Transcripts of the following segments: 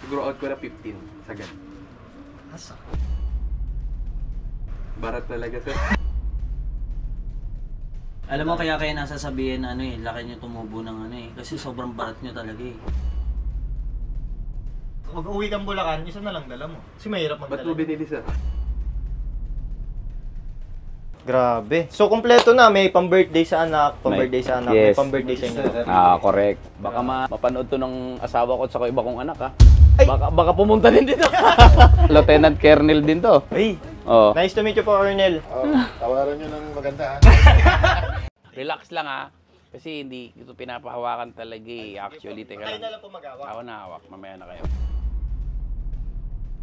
Siguro out ko na 15 sagad. Asa? Barat talaga sir. Alam mo kaya nasasabihin ano eh, laki nyo tumubo ng ano eh. Kasi sobrang barat nyo talaga eh. Mag-uwi kang Bulacan, isa na lang dala mo. Kasi mahirap magdala. Ba't mo binili sir? Grabe. So, kompleto na. May pang-birthday sa anak, pang-birthday sa anak, may Yes. pang-birthday sa inyo. Correct. Baka mapanood to ng asawa ko at saka iba kong anak, ha? Baka pumunta din dito. Lieutenant Colonel din to. Ay, Oh. nice to meet you po, Arnel. Tawaran nyo ng maganda, ha? Relax lang, ha? Kasi hindi ito pinapahawakan talaga eh. Actually, teka Kayo na lang. lang po mag-awak. Ako na hawak. Mamaya na kayo.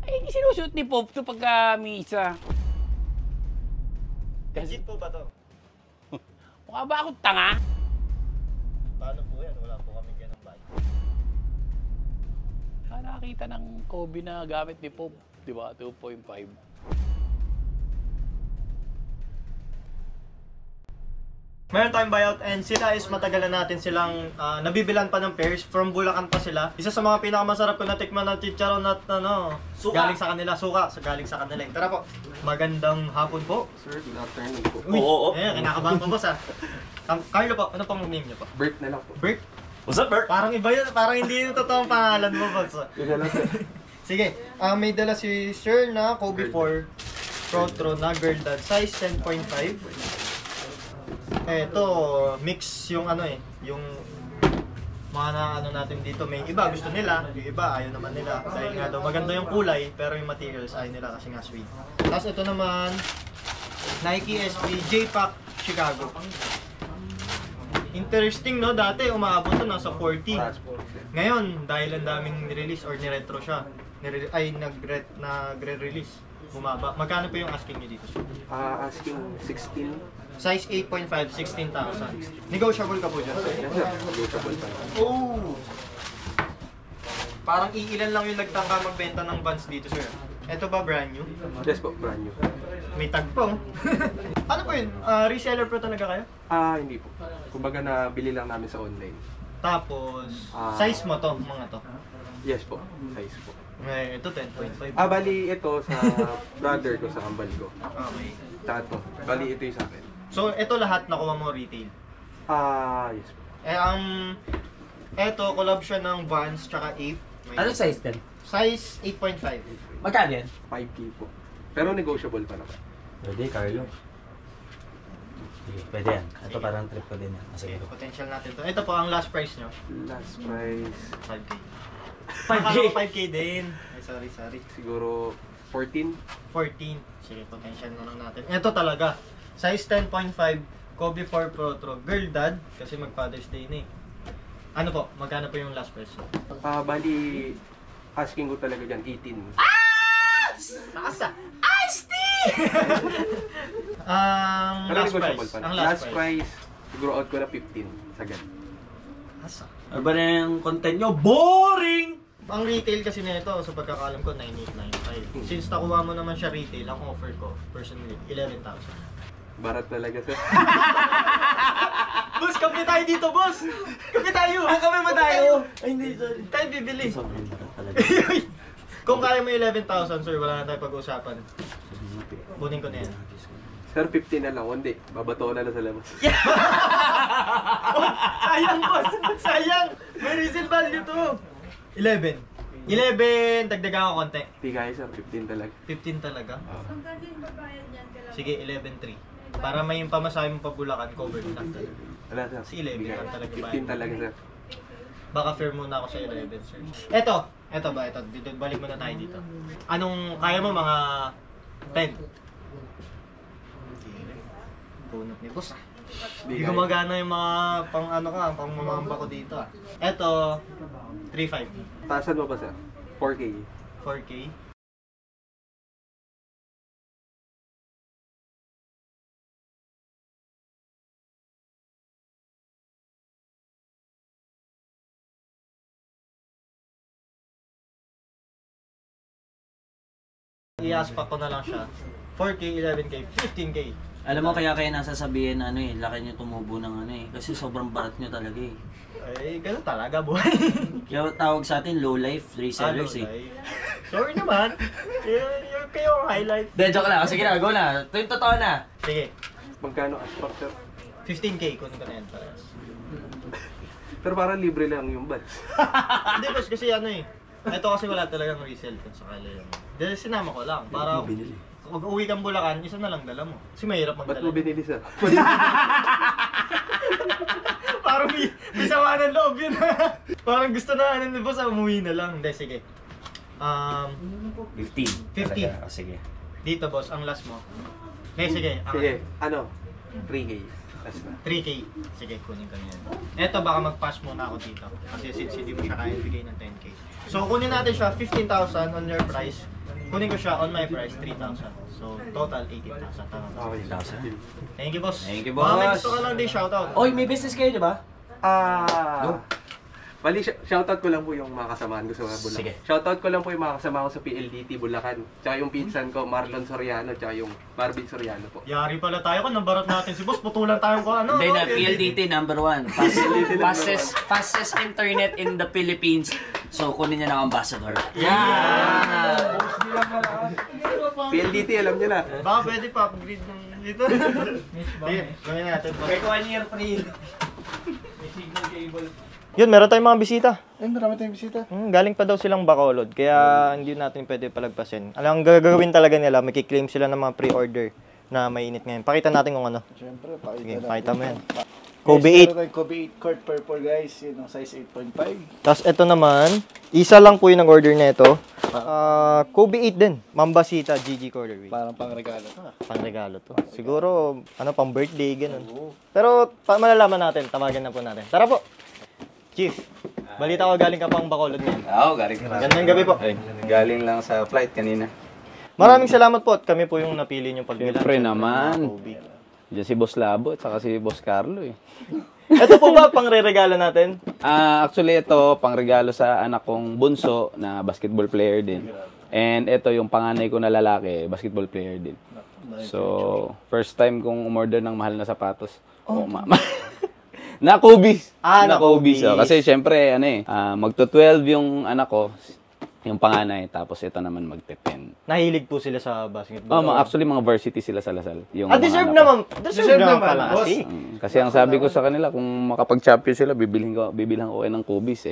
Ay, sinushoot ni Pop to pagka misa. Legit po ba to? Mukha ba akong tanga? Paano po yan? Wala po kami ganang bag. Nakakita ng Kobe na gamit ni Pop. Diba? 2.5. Meron tayong buyout and sila is matagal na natin silang nabibilan pa ng pairs. From Bulacan pa sila. Isa sa mga pinakamasarap ko na tikman na chicharon at Suka. galing sa kanila. Suka. Galing sa kanila. Tara po. Magandang hapon po. Sir, good afternoon po. Uy, kinakabahan po boss Carlo po, ano pong name niyo po? Bert na lang po. Bert? What's up, Bert? Parang iba yun. Parang hindi yung totoong pangalan mo boss. Yun na lang sir. Sige, may dala si Sir na Kobe 4 Protro na girl dad. Size 10.5. Ito, mix yung yung mga natin dito. May iba gusto nila, yung iba ayaw naman nila. Dahil nga daw maganda yung kulay, pero yung materials ayaw nila kasi nga sweet. Tapos ito naman, Nike SB J-Pack Chicago. Interesting no, dati umaabot to nasa 40. Ngayon, dahil ang daming nirelease or niretro siya, nagre-release, bumaba. Magkano po yung asking niyo dito? Asking 16. Size 8.5, 16,000. Negotiable ka po dyan? Yes sir, negotiable pa. Oh! Parang iilan lang yung nagtangka magbenta ng Vans dito, sir. Ito ba brand new? Yes po, brand new. May tag po. Ano po yun? Reseller po talaga kayo? Hindi po. Kumbaga nabili lang namin sa online. Tapos, size mo to, mga to? Yes po, size po. Ito 10.5. Bali ito sa brother ko, sa kambal ko. Okay. Tato. Bali ito yung sa akin. So, ito lahat nakuha mo retail? Yes po. Ito, collab siya ng Vans tsaka Ape. Ano size din? Size 8.5. Magkano yan? 5K po. Pero negotiable pa naman. Pwede, Carlo. Sige, pwede yan. Ito parang trip ko din yan. Sige, potential natin to. Ito po ang last price nyo. Last price, 5K. 5K? 5K din. Ay, sorry. siguro 14. 14. Sige, potential na lang natin. Ito talaga. Size 10.5. Kobe 4 Pro Tro. Girl dad. Kasi mag Father's Day na eh. Ano po? Magkano po yung last price nyo? Bali, asking ko talaga dyan, 18. Asa? Ice tea! Last price. Ang Last price, siguro out ko na 15 sagad. Asa? Ano ba na yung content nyo? Boring! Ang retail kasi nito, sa pagkakalam ko, 9895. Since nakuha mo naman siya retail, ang offer ko, personally, 11,000. Barat talaga sir. Boss, kape tayo dito, boss! Kape tayo! Kami ba tayo? Ay, hindi, sorry. Tayo bibili. Sobrang barat talaga. Kung kaya mo 11,000, sir, wala na tayo pag-uusapan. Kunin ko na yan. Sir, 15 na lang. Hindi, babato na lang sa labas. Sayang, boss! Sayang! May resale value to! 11. 11, dagdagan ko konti. Hindi kaya sir, 15 talaga. 15 talaga? Sige, 11.3. Para may pamasahe mo pa Bulacan, covered na. Wala sir. Si 11 Hindi kaya. lang talaga ba? 15 talaga sir. Baka fair muna ako sa 11, sir. Ito ba? Dito, balik muna tayo dito. Anong, kaya mo mga 10? Bunot ni boss ah. Hindi gumagana yung mga pang mamamba ko dito ah. Ito, 3.5. Taasan mo ba sir? 4K. 4K. I-aspa ko na lang siya. 4K, 11K, 15K. Alam mo kaya nasasabihin ano eh, laki nyo tumubo ng ano eh. Kasi sobrang barat nyo talaga eh. Ay, ganun talaga, buhay. Kaya tawag sa atin low life resellers eh. Sorry naman. You're kayo high life. De, joke lang. Sige na, go na. Ito yung totoo na. Sige, Magkano aspak, sir? 15K kunin ko na yan parehas. Pero parang libre lang yung buds. Hindi, boss, kasi ano eh. Ito kasi wala talagang resell kung sakali yun. Dahil sinama ko lang. Para pag uwi kang Bulacan, isa na lang dala mo. Kasi mahirap Ba't magdala. mo binili, sir? Parang may sama ng loob yun. Parang gusto na ano ni boss, umuwi na lang. Hindi, sige. 15. 15. Sige. Dito boss, ang last mo. Hindi, sige. Sige, ano? 3K. Last na. 3K. Sige, kunin ko na yan. Eto, baka mag-pass muna ako dito. Kasi since hindi mo siya kaya bigay ng 10K. So, kunin natin siya 15,000 on your price. Kunin ko siya on my price, 3,000. So, total 18,000. Tama ba? Okay. 1,000. Thank you, boss. Thank you, Baka may boss. gusto ka lang din shoutout. Oy, may business kayo, di ba? Bali, shoutout ko lang po yung mga kasamahan ko sa Bulacan. Sige. Shoutout ko lang po yung mga kasama ko sa PLDT Bulacan. Tsaka yung pinsan ko, Marlon Soriano, tsaka yung Marvin Soriano po. Yari pala tayo kung nabarat natin si boss. Putulan tayo kung ano. Hindi no? na, PLDT number 1. Fastest internet in the Philippines. So, kunin niya ng ambassador. Yeah! PLDT, alam niyo na. Baka pwede pa upgrade ng dito. Sige, gawin natin. boss. 1 year free. Yun, meron tayong mga bisita. Ay, marami tayong bisita. Galing pa daw silang Bacolod, kaya hindi natin pwede palagpasin. Ang gagawin talaga nila, makiklaim sila ng mga pre-order na mainit ngayon. Pakita natin kung ano. Siyempre, Sige, pakita pakita mo yan. Kobe Kobe 8. Kobe 8 court purple guys. Yun ang size 8.5. Tapos ito naman, isa lang po yung nag-order na ito. Kobe 8 din. Mambasita, GG Colorway. Parang pangregalo to. Pang-regalo to. Siguro, ano, pang birthday, ganun. Pero, malalaman natin, tawagan na po natin. Tara po! Chief, balita ko galing ka pang Bacolod ngayon. Oo, galing ka. Gandang gabi po. Ay, galing lang sa flight kanina. Maraming salamat po at kami po yung napili niyong pagbilang. Siyempre naman. Kobe. Diyan si Boss Labo at saka si Boss Carlo eh. Ito po ba pang re-regalo natin? Actually ito, pang regalo sa anak kong bunso na basketball player din. And ito yung panganay ko na lalaki, basketball player din. So, first time kong umorder ng mahal na sapatos. Oh, mama. Na Kobe's. Na Kobe's. Kobe's. Oh, kasi syempre, magto-12 yung anak ko, yung panganay, tapos ito naman magte-10. Nahilig po sila sa basketball. Actually, mga varsity sila sa Lasal. Yung Deserve mga anak ko. naman. Deserve naman pala. boss. Kasi. Kasi ang sabi ko sa kanila, kung makapag-champion sila, bibilhan ko kayo ng Kobe's.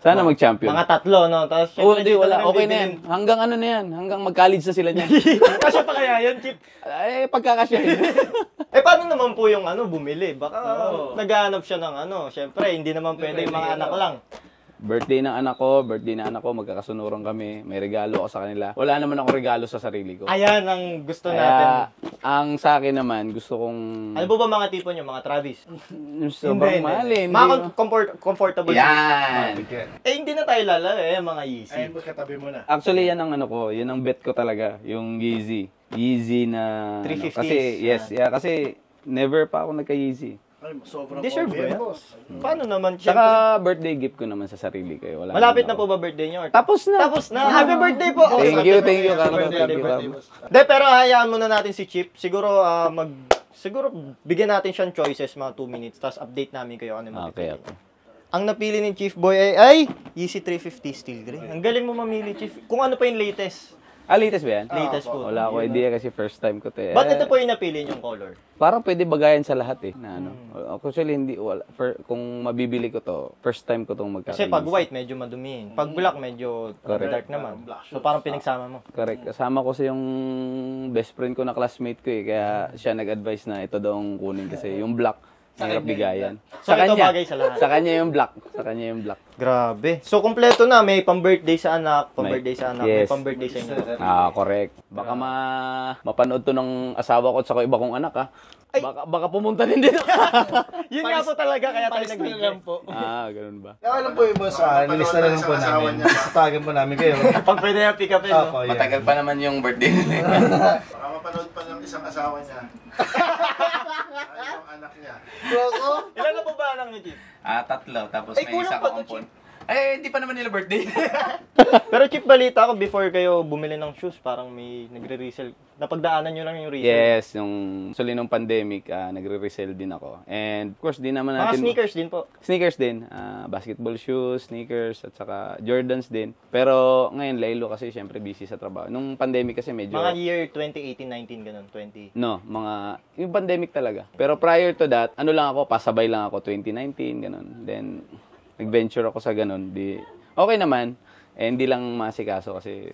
Sana mag-champion. Mga tatlo, no? Tapos, Oo, syempre, hindi, dito wala. lang Okay na yan. bibilin. Hanggang ano na yan. Hanggang mag-college na sila niyan. Kasya pa kaya yun, Chip? Pagkakasyahin. Paano naman po yung bumili? Baka naghahanap siya ng syempre, hindi naman pwede yung mga anak lang. birthday ng anak ko, magkakasunuran kami. May regalo ako sa kanila. Wala naman ako regalo sa sarili ko. Ayan ang gusto Kaya, natin. ang sa akin naman, gusto kong... Ano po ba mga tipo nyo? Mga Travis? Sobrang mahal eh. Mga comfortable. Yan! Hindi na tayo mga Yeezy. Ayun, boss, katabi mo na. Actually, yan ang yun ang bet ko talaga. Yung Yeezy. Yeezy na... 350s. Kasi, yes. Yeah, kasi never pa ako nagka-Yeezy. Ay, sobrang Deserve okay, ba yan? boss. Paano naman? Saka birthday gift ko naman sa sarili ko. Wala Malapit naman na po ako. ba birthday nyo? Tapos na. Tapos na. Happy birthday po. Thank you, Carlo. Happy Thank you, birthday. Carlo. De, pero hayaan muna natin si Chip. Siguro bigyan natin siyang choices mga 2 minutes. Tapos update namin kayo ano yung Okay, mapipili. okay. Ang napili ni Chief Boy ay Yeezy 350 Steel Grey. Ang galing mo mamili, Chief. Kung ano pa yung latest. Latest ba yan? Latest po. Wala ako idea kasi first time ko to eh. Ba't ito po yung napili yung color? Parang pwede bagayan sa lahat eh. Na Actually, hindi, kung mabibili ko to, first time ko tong magkakaroon. Kasi pag white, medyo madumi. Pag black, medyo dark naman. So parang pinagsama mo. Correct. Kasama ko sa yung best friend ko na classmate ko eh. Kaya siya nag-advise na ito daw ang kunin kasi yung black, hirap bigayan. So ito bagay sa lahat. Sa kanya yung black. Sa kanya yung black. Grabe. So kompleto na. May pang-birthday sa anak, pang-birthday sa anak, may Yes. pang-birthday sa inyo. Correct. Baka mapanood to ng asawa ko at saka iba kong anak ha. Baka pumunta din dito. Yun nga po talaga, kaya tayo nagbigay. Ganun ba? Alam po yung boss, nilista na lang po namin. Tawagan po namin kayo. Pag pwede na pick up yun, no? Matagal pa naman yung birthday nila. Baka mapanood pa ng isang asawa niya. Ay, yung anak niya. Ilan na po ba anak ni Chief? 3. Tapos Ay, kulang pa to, Chief. Eh, hindi pa naman nila birthday. Pero Chip, balita ko before kayo bumili ng shoes, parang may nagre-resell. Napagdaanan nyo lang yung resell. Yes, yung suli nung pandemic, nagre-resell din ako. And of course, di naman Mga natin... sneakers din po. Sneakers din. Basketball shoes, sneakers, at saka Jordans din. Pero ngayon, Laylo kasi syempre busy sa trabaho. Nung pandemic kasi medyo... Mga year 2018-19, ganun, 20. No, yung pandemic talaga. Pero prior to that, ano lang ako, pasabay lang ako 2019, ganun. Then, nag-venture ako sa ganun. Okay naman. Eh, hindi lang masikaso kasi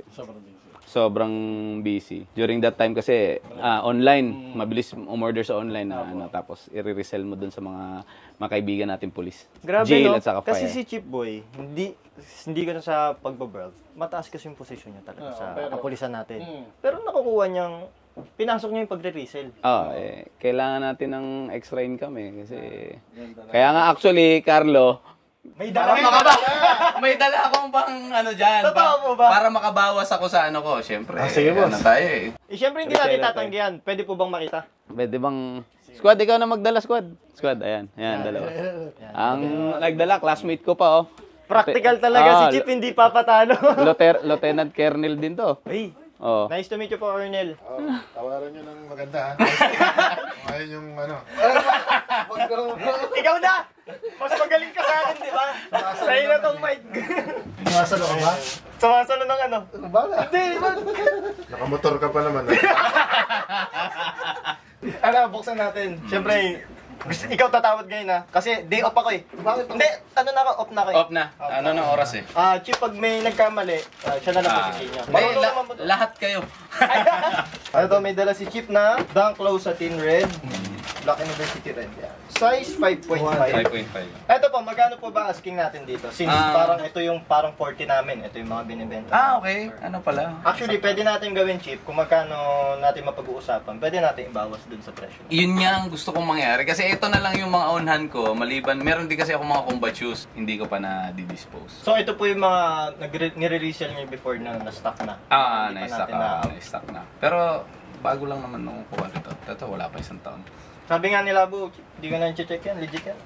sobrang busy. During that time kasi, online, mabilis umorder sa online na tapos i-resell mo dun sa mga kaibigan natin pulis. Grabe, Jail no? at saka Kasi fire. si Chip Boy, hindi ka na sa pagbabrag. Mataas kasi yung posisyon niya talaga sa kapulisan natin. Pero nakukuha niyang, pinasok niya yung pagre-resell. Kailangan natin ng extra income eh. Kasi, kaya nga actually, Carlo, May Para may dala akong bang ano dyan. Totoo po ba? Para makabawas ako sa ano ko. Siyempre, sige, boss. ano tayo eh. Siyempre hindi natin tatanggihan. Pwede po bang makita? pwede bang... Squad, ikaw na magdala, squad. Squad, ayan. Ayan, dalawa. Ang nagdala, classmate ko pa, oh. Practical talaga si Chip, hindi papatalo. Lieutenant Colonel din to. Hey, Oh. nice to meet you po, Colonel. Tawaran nyo ng maganda, ha? Ayun yung ano. Ikaw na! Mas magaling ka sa akin, di ba? Sa'yo na tong mic. Nasaan ka ba? Sumasalo ng ano? Ano ba na? Hindi, Nakamotor ka pa naman. ano, buksan natin. Siyempre, ikaw tatawad ngayon ha. Kasi day off ako eh. Bakit? Hindi, ano na ako, off na ako eh. Off na. Ano ng oras eh. Chip, pag may nagkamali, siya na lang po si niya. May Marunong naman po to. lahat kayo. Ano to, may dala si Chip na Dunk Low Satin Red. Black University Red yan. Size 5.5. 5.5. Eto po, magkano po ba asking natin dito? Since parang ito yung parang 40 namin, ito yung mga binibenta. Okay. Ano pala? Actually, pwede natin gawin Chip, kung magkano natin mapag-uusapan, pwede natin ibawas dun sa presyo. Yun nga ang gusto kong mangyari. Kasi ito na lang yung mga onhan ko. Maliban, meron din kasi ako mga combat shoes. Hindi ko pa na-dispose. So ito po yung mga nire-resell niyo before na na-stock na. Hindi pa Na-stock natin na. Na-stock na. Pero, bago lang naman nung kuha nito. Ito, wala pa isang taon. Sabi nga nila, Bu, hindi ko na check yan, legit yan.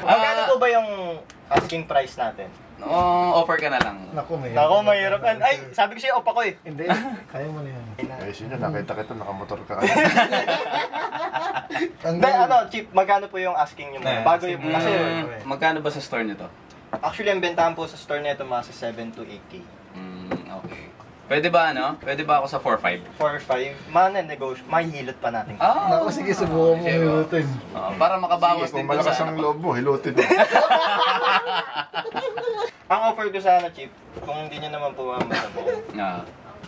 Magkano po ba yung asking price natin? Offer ka na lang. Naku, may... Nako, mahirap yan. Ay, sabi ko sa'yo, off ako eh. Hindi. Kaya mo na yan. Ayos yun, nakita kita, nakamotor ka. Hindi, ano, Chip, magkano po yung asking nyo? Bago yung, kasi, Magkano ba sa store nyo to? actually, ang bentahan po sa store nito, mga sa 7 to 8K. Okay. Pwede ba ano? Pwede ba ako sa 4.5? 4-5, manenegosyo, mahihilot pa natin. Naku, sige, subukan mo hilutin. Para makabawas Sige, din kung doon malakas sa ang ano ko. loob mo, hilutin mo. Ang offer ko sana, Chip, kung hindi nyo naman po mamasabo,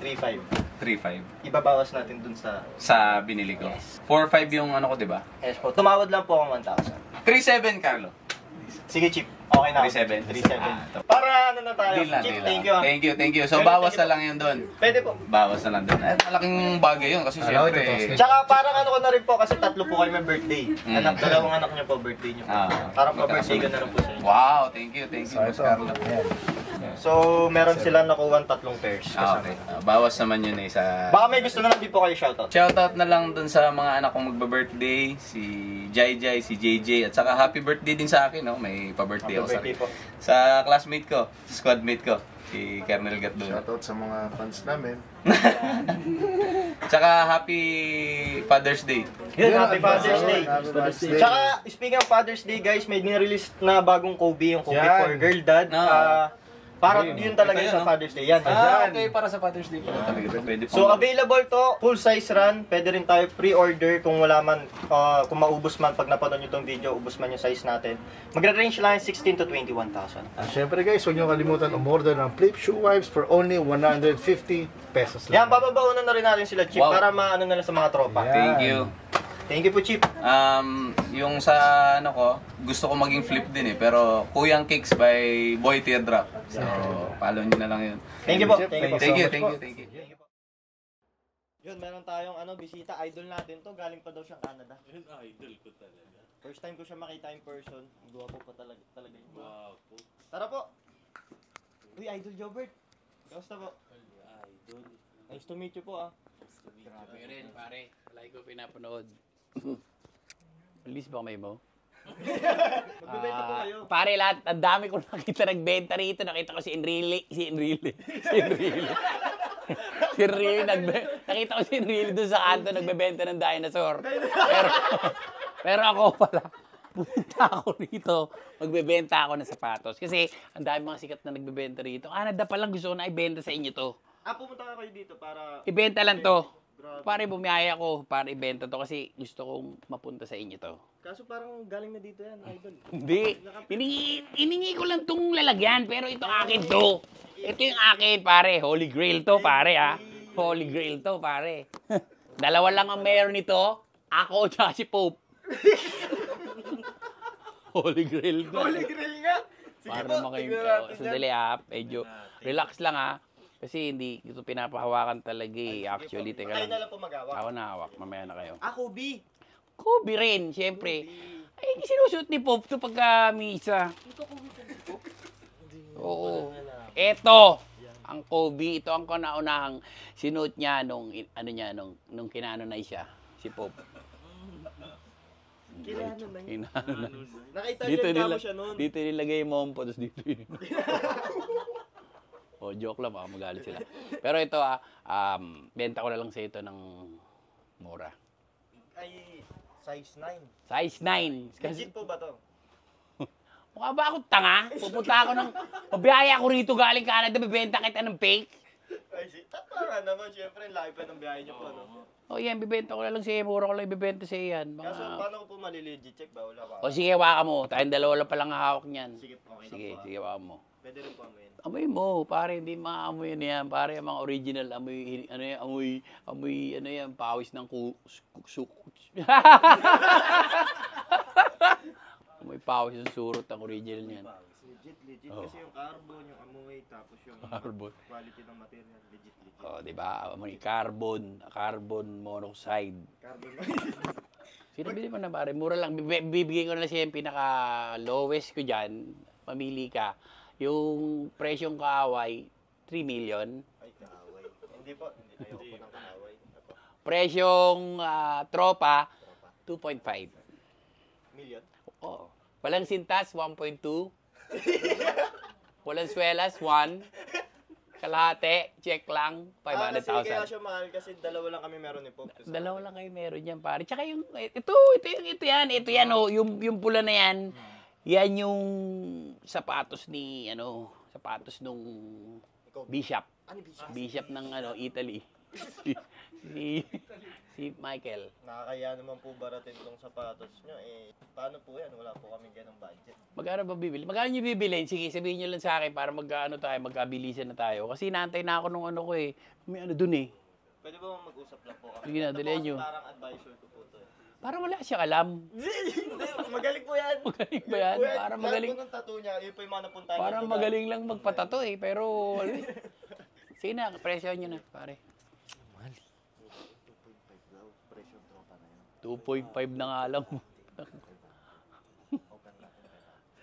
3-5. 3.5. Ibabawas natin dun sa... Sa binili ko. 4.5 yung ano ko, di ba? Yes po, tumawad lang po ako 1,000. 3.7, Carlo. Sige, Chip. Okay na. 3.7. 3.7. Para ano na tayo. Deal na, Chip, deal thank na. you ah. Thank you. So, Pero bawas thank you na lang yun doon. Pwede po. Bawas na lang doon. Malaking bagay yun kasi syempre. Tsaka parang ano ko na rin po kasi tatlo po kayo may birthday. Dalawang anak niyo po, birthday niyo po. Parang pa-birthday ko na rin po sa inyo. Wow, thank you, Boss Carlo. So, meron silang nakuha 3 pairs. Okay. Bawas naman yun sa... Baka may gusto na lang din po kayo shoutout. Shoutout na lang dun sa mga anak kong magba-birthday, si Jai, si JJ, at saka happy birthday din sa akin, no? May pa-birthday ako Happy birthday po. sa classmate ko, sa squadmate ko, si Colonel Gatdun. Shoutout sa mga fans namin. Tsaka happy Father's Day. Yun, happy Father's Day. Happy Father's Day. Tsaka, speaking of Father's Day, guys, may nirelease na bagong Kobe, yung Kobe Yan. for Girl Dad. Parang yun talaga Ito yung sa yun, no? Father's Day. Yan. Okay, para sa Father's Day pala talaga ito. Pwede So, available to, full size run. Pwede rin tayo pre-order kung wala man, kung maubos man pag napanood nyo itong video, ubos man yung size natin. Magre-range lang yung 16 to 21,000. Siyempre guys, huwag niyo kalimutan umorder ng flip shoe wipes for only 150 pesos Yan, lang. bababaunan na rin natin sila, Chip, Wow. para maano na lang sa mga tropa. Yeah. Thank you. Thank you po, Chip. Yung sa ano ko, gusto ko maging flip din eh, pero Kuyang Kicks by Boy Teardrop. So, follow nyo na lang yun. Thank you po. Thank you po. Thank you. Yun, meron tayong bisita, idol natin to, galing pa daw siyang Canada. Yun, idol ko talaga. First time ko siya makita in person, guwapo pa talaga yun. Wow po. Tara po. Uy, Idol Jobert. Kamusta po? Idol. Nice to meet you po Grabe rin, pare. Palagi ko pinapanood. Release ba may mo? Magbebenta po kayo. Pare lahat, ang dami ko nakita nagbenta rito. Nakita ko si Enrile. Si Enrile. Nakita ko si Enrile doon sa kanto nagbebenta ng dinosaur. Pero ako pala, pumunta ako rito, magbebenta ako ng sapatos. Kasi ang dami mga sikat na nagbebenta rito. Canada pa lang gusto ko na ibenta sa inyo to. Pumunta ka kayo dito para... Ibenta lang to. Pare, bumiyaya ko para ibenta to kasi gusto kong mapunta sa inyo to. Kaso parang galing na dito yan, idol. Hindi. Hiningi ko lang tong lalagyan, pero ito akin to. Ito yung akin, pare. Holy Grail to, pare, ha. Holy Grail to, pare. Dalawa lang ang meron nito. Ako at si Pope. Holy Grail to. Holy Grail nga! Sige Para po, naman kayong tignan natin yan. sandali, ha. Medyo relax lang, ha. Kasi hindi ito pinapahawakan talaga, eh. Actually, teka Kayo na lang. lang po mag-awak. Ako na hawak. Mamaya na kayo. Kobe! Kobe rin, siyempre. Ay, sinusuot ni Pope ito pagka misa. Oo. Ito, ang Kobe. Ito ang kauna-unahang sinuot niya nung kinanonay siya. Si Pope. Kinanonay. Nakita mo siya noon. Dito nilagay yung mompo, tapos dito yun. Joke lang, baka magalit sila. Pero ito, benta ko na lang sa ito ng mura. Ay, size 9. Size 9. Legit po ba to? Mukha ba akong tanga? Pupunta ako mabiyaya ako rito galing Canada, bibenta kita ng fake. Ay, tama naman. Siyempre, live pa ng biyahe niyo po, no? Yan, bibenta ko na lang siya. Mura ko lang ibibenta siya yan. Kaso, paano ko po malilegit check ba? Wala pa. Sige, waka mo. Tayong dalawa lang palang hawak niyan. Sige po, okay Sige, na po. sige, waka mo. Pwede rin po amuin. Amoy mo, pare, hindi maamoy yan. Pare, ang mga original, amoy, pawis ng amoy pawis ng surot ang original niyan. Legit. Kasi yung carbon, yung amoy, tapos yung quality ng material, legit. Di ba? Amoy carbon monoxide. Sinabili mo na, pare, mura lang. Bibigyan ko na siya yung pinaka-lowest ko dyan. Mamili ka. Yung presyong kaaway, 3 million. Ay, kaaway. Hindi po. Ayoko po ng kaaway. Presyong tropa, 2.5. Million? Oo. Walang sintas, 1.2. Walang swelas, 1. Kalahati, check lang, Kasi kaya 500,000. siya mahal kasi dalawa lang kami meron ni Pop. Dalawa lang kayo meron yan, pare. Tsaka yung, ito yan, oh, yung pula na yan. Yan yung sapatos nung bishop. Ano bishop? Bishop ng Italy. si Michael. Nakakaya naman po baratin tong sapatos nyo. Paano po yan? Wala po kami ganong budget. Magkano ba bibili? Magkano nyo bibilin? Sige, sabihin nyo lang sa akin para magkabilisan na tayo. Kasi naantay na ako nung ko eh. May dun eh. Pwede ba mag-usap lang po kami? Sige na, delay nyo. Parang advisor ko po to. Para wala siyang alam. Magaling po yan. Magaling ba yan? Para magaling. Lahat po ng tattoo niya, yun po yung mga napuntahan. Para magaling lang magpatato eh. Pero, sige na, presyo nyo na, pare. 2.5 na nga lang.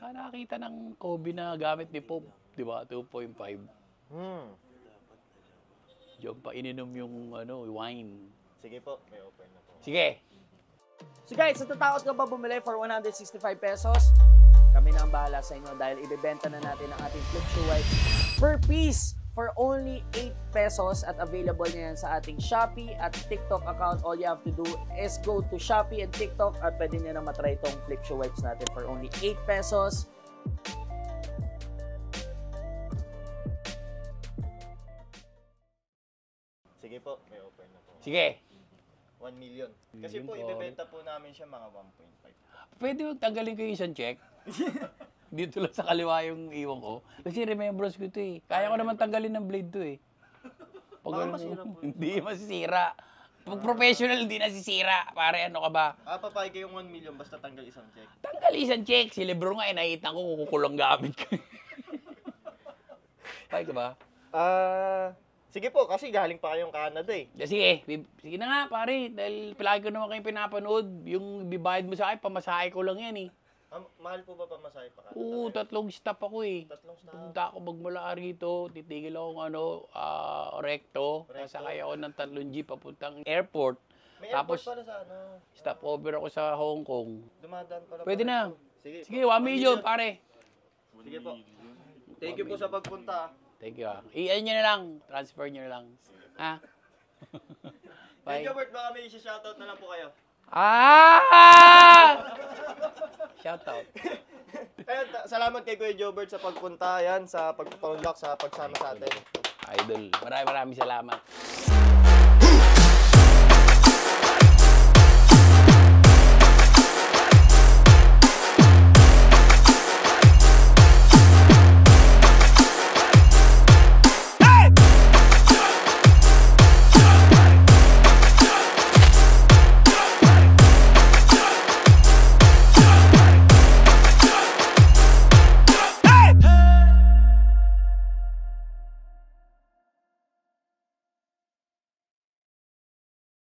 Sana nakita ng Kobe na gamit ni Pope. Di ba? 2.5. Diyan pa ininom yung wine. Sige po, may offer na po. Sige. So guys, natatakot ka ba bumili for 165 pesos? Kami na ang bahala sa inyo dahil ibebenta na natin ang ating flip shoe wipes per piece for only 8 pesos at available na yan sa ating Shopee at TikTok account. All you have to do is go to Shopee and TikTok at pwede nyo na matry itong flip shoe wipes natin for only 8 pesos. Sige po, may offer na po. Sige. 1 million. Kasi po, Million, ibebenta po namin siya mga 1.5. Pwede mo tanggalin ko yung isang check? Dito lang sa kaliwa yung iwan ko. Kasi remembrance ko ito eh. Kaya ko naman tanggalin ng blade to eh. Pag masira po. Hindi masisira. Pag professional, hindi nasisira. Pare, ano ka ba? Papayag kayong 1 million basta tanggal isang check. Tanggal isang check. Si Lebron nga, nakita ko kukulang gamit ko. Payag ka ba? Sige po, kasi galing pa kayong Canada eh. Sige, sige na nga pare. Dahil palagi ko naman kayo pinapanood. Yung bibayad mo sa akin, pamasahe ko lang yan eh. Mahal po ba pamasahe pa Canada? Oo, 3 stop ako eh. 3 stop. Pumunta ako magmula rito, titigil ako ng recto, sasakay ako ng 3 jeep papuntang airport. May Tapos, airport pala sa ano. stopover ako sa Hong Kong. Dumadaan pala. Pwede pala na. ito. Sige, Sige, 1 million, pare. Sige po. Thank you po sa pagpunta. Thank you, ah. I-ano nyo na lang. Transfer nyo na lang. Ha? Thank Bye. you, Bert. Baka may isi-shoutout na lang po kayo. Ah! Shout out. Ayun, salamat kay Kuya Jobert sa pagpunta. Yan, sa pagpapaunlak, sa pagsama sa atin. Idol. Maraming salamat.